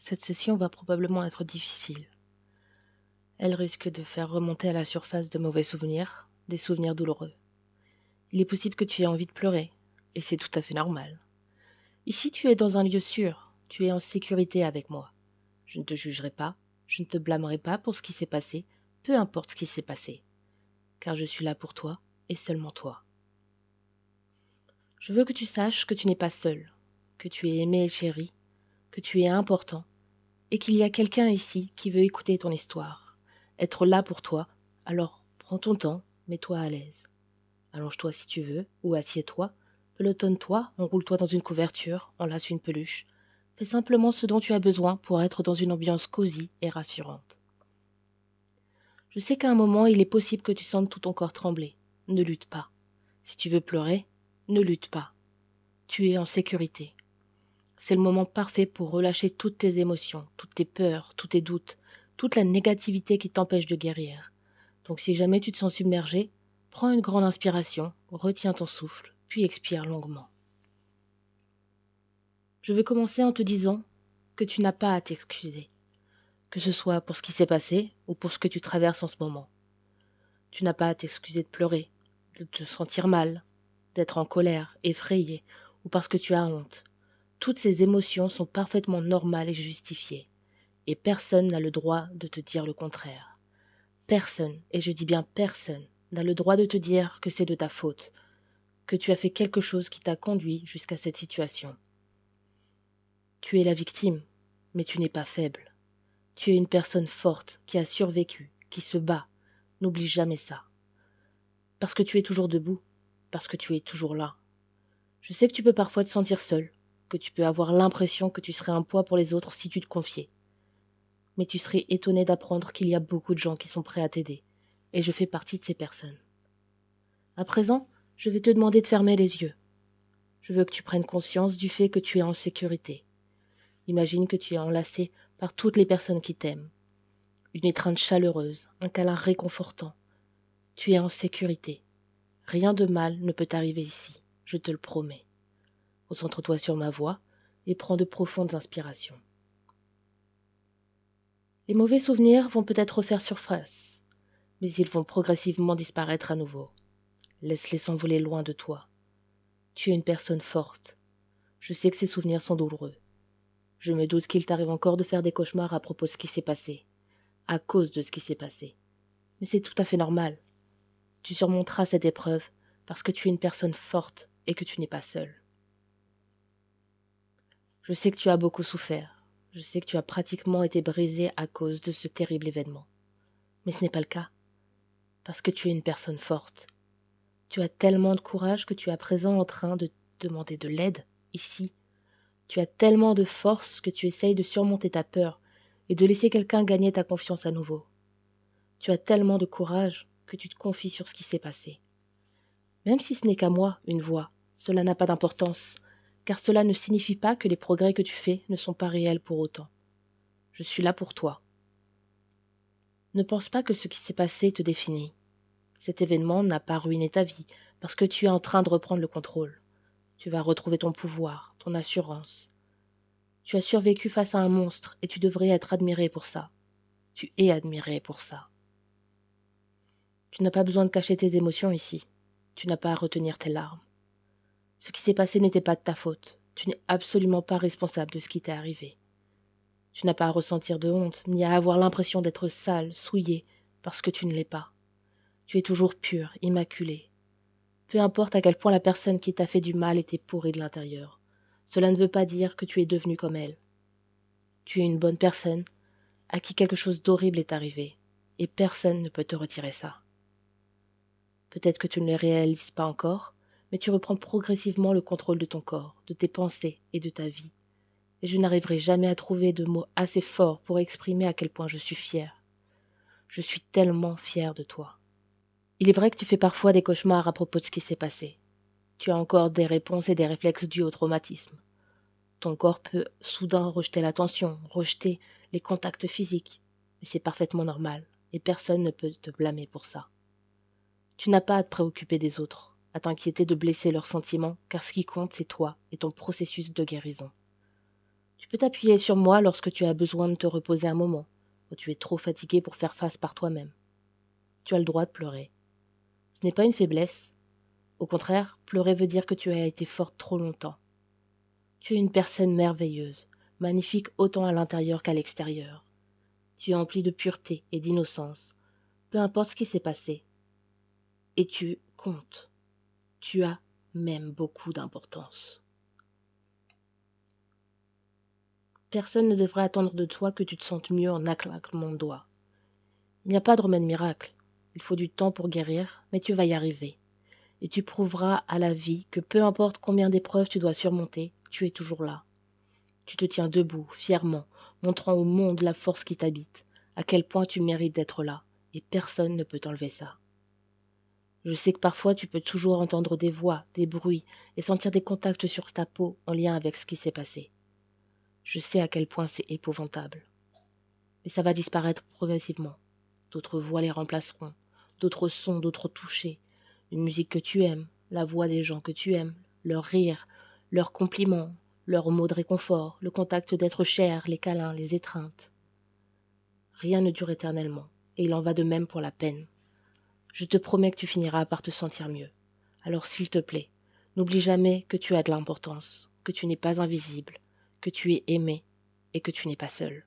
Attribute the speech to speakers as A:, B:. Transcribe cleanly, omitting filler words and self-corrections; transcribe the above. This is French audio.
A: Cette session va probablement être difficile. Elle risque de faire remonter à la surface de mauvais souvenirs, des souvenirs douloureux. Il est possible que tu aies envie de pleurer, et c'est tout à fait normal. Ici, tu es dans un lieu sûr, tu es en sécurité avec moi. Je ne te jugerai pas, je ne te blâmerai pas pour ce qui s'est passé, peu importe ce qui s'est passé, car je suis là pour toi, et seulement toi. Je veux que tu saches que tu n'es pas seul, que tu es aimé et chéri, que tu es important, et qu'il y a quelqu'un ici qui veut écouter ton histoire, être là pour toi. Alors prends ton temps, mets-toi à l'aise. Allonge-toi si tu veux, ou assieds-toi, pelotonne-toi, enroule-toi dans une couverture, enlace une peluche. Fais simplement ce dont tu as besoin pour être dans une ambiance cosy et rassurante. Je sais qu'à un moment, il est possible que tu sentes tout ton corps trembler. Ne lutte pas. Si tu veux pleurer, ne lutte pas. Tu es en sécurité. C'est le moment parfait pour relâcher toutes tes émotions, toutes tes peurs, tous tes doutes, toute la négativité qui t'empêche de guérir. Donc si jamais tu te sens submergé, prends une grande inspiration, retiens ton souffle, puis expire longuement. Je vais commencer en te disant que tu n'as pas à t'excuser, que ce soit pour ce qui s'est passé ou pour ce que tu traverses en ce moment. Tu n'as pas à t'excuser de pleurer, de te sentir mal, d'être en colère, effrayé, ou parce que tu as honte. Toutes ces émotions sont parfaitement normales et justifiées, et personne n'a le droit de te dire le contraire. Personne, et je dis bien personne, n'a le droit de te dire que c'est de ta faute, que tu as fait quelque chose qui t'a conduit jusqu'à cette situation. Tu es la victime, mais tu n'es pas faible. Tu es une personne forte qui a survécu, qui se bat. N'oublie jamais ça. Parce que tu es toujours debout, parce que tu es toujours là. Je sais que tu peux parfois te sentir seul, que tu peux avoir l'impression que tu serais un poids pour les autres si tu te confiais. Mais tu serais étonné d'apprendre qu'il y a beaucoup de gens qui sont prêts à t'aider, et je fais partie de ces personnes. À présent, je vais te demander de fermer les yeux. Je veux que tu prennes conscience du fait que tu es en sécurité. Imagine que tu es enlacé par toutes les personnes qui t'aiment. Une étreinte chaleureuse, un câlin réconfortant. Tu es en sécurité. Rien de mal ne peut t'arriver ici, je te le promets. Concentre-toi sur ma voix et prends de profondes inspirations. Les mauvais souvenirs vont peut-être refaire surface, mais ils vont progressivement disparaître à nouveau. Laisse-les s'envoler loin de toi. Tu es une personne forte. Je sais que ces souvenirs sont douloureux. Je me doute qu'il t'arrive encore de faire des cauchemars à propos de ce qui s'est passé, à cause de ce qui s'est passé. Mais c'est tout à fait normal. Tu surmonteras cette épreuve parce que tu es une personne forte et que tu n'es pas seule. Je sais que tu as beaucoup souffert. Je sais que tu as pratiquement été brisé à cause de ce terrible événement. Mais ce n'est pas le cas, parce que tu es une personne forte. Tu as tellement de courage que tu es à présent en train de demander de l'aide, ici. Tu as tellement de force que tu essayes de surmonter ta peur et de laisser quelqu'un gagner ta confiance à nouveau. Tu as tellement de courage que tu te confies sur ce qui s'est passé. Même si ce n'est qu'à moi, une voix, cela n'a pas d'importance, car cela ne signifie pas que les progrès que tu fais ne sont pas réels pour autant. Je suis là pour toi. Ne pense pas que ce qui s'est passé te définit. Cet événement n'a pas ruiné ta vie, parce que tu es en train de reprendre le contrôle. Tu vas retrouver ton pouvoir, ton assurance. Tu as survécu face à un monstre et tu devrais être admiré pour ça. Tu es admiré pour ça. Tu n'as pas besoin de cacher tes émotions ici. Tu n'as pas à retenir tes larmes. Ce qui s'est passé n'était pas de ta faute. Tu n'es absolument pas responsable de ce qui t'est arrivé. Tu n'as pas à ressentir de honte, ni à avoir l'impression d'être sale, souillé, parce que tu ne l'es pas. Tu es toujours pur, immaculé. Peu importe à quel point la personne qui t'a fait du mal était pourrie de l'intérieur. Cela ne veut pas dire que tu es devenu comme elle. Tu es une bonne personne à qui quelque chose d'horrible est arrivé, et personne ne peut te retirer ça. Peut-être que tu ne le réalises pas encore, mais tu reprends progressivement le contrôle de ton corps, de tes pensées et de ta vie. Et je n'arriverai jamais à trouver de mots assez forts pour exprimer à quel point je suis fière. Je suis tellement fière de toi. Il est vrai que tu fais parfois des cauchemars à propos de ce qui s'est passé. Tu as encore des réponses et des réflexes dus au traumatisme. Ton corps peut soudain rejeter l'attention, rejeter les contacts physiques. Mais c'est parfaitement normal, et personne ne peut te blâmer pour ça. Tu n'as pas à te préoccuper des autres, à t'inquiéter de blesser leurs sentiments, car ce qui compte, c'est toi et ton processus de guérison. Tu peux t'appuyer sur moi lorsque tu as besoin de te reposer un moment, ou tu es trop fatigué pour faire face par toi-même. Tu as le droit de pleurer. Ce n'est pas une faiblesse. Au contraire, pleurer veut dire que tu as été forte trop longtemps. Tu es une personne merveilleuse, magnifique autant à l'intérieur qu'à l'extérieur. Tu es emplie de pureté et d'innocence, peu importe ce qui s'est passé. Et tu comptes. Tu as même beaucoup d'importance. Personne ne devrait attendre de toi que tu te sentes mieux en un claquement de doigts. Il n'y a pas de remède miracle. Il faut du temps pour guérir, mais tu vas y arriver. Et tu prouveras à la vie que peu importe combien d'épreuves tu dois surmonter, tu es toujours là. Tu te tiens debout, fièrement, montrant au monde la force qui t'habite, à quel point tu mérites d'être là, et personne ne peut t'enlever ça. Je sais que parfois tu peux toujours entendre des voix, des bruits, et sentir des contacts sur ta peau en lien avec ce qui s'est passé. Je sais à quel point c'est épouvantable. Mais ça va disparaître progressivement. D'autres voix les remplaceront, d'autres sons, d'autres touchés, une musique que tu aimes, la voix des gens que tu aimes, leurs rires, leurs compliments, leurs mots de réconfort, le contact d'êtres chers, les câlins, les étreintes. Rien ne dure éternellement, et il en va de même pour la peine. Je te promets que tu finiras par te sentir mieux. Alors s'il te plaît, n'oublie jamais que tu as de l'importance, que tu n'es pas invisible, que tu es aimé et que tu n'es pas seul.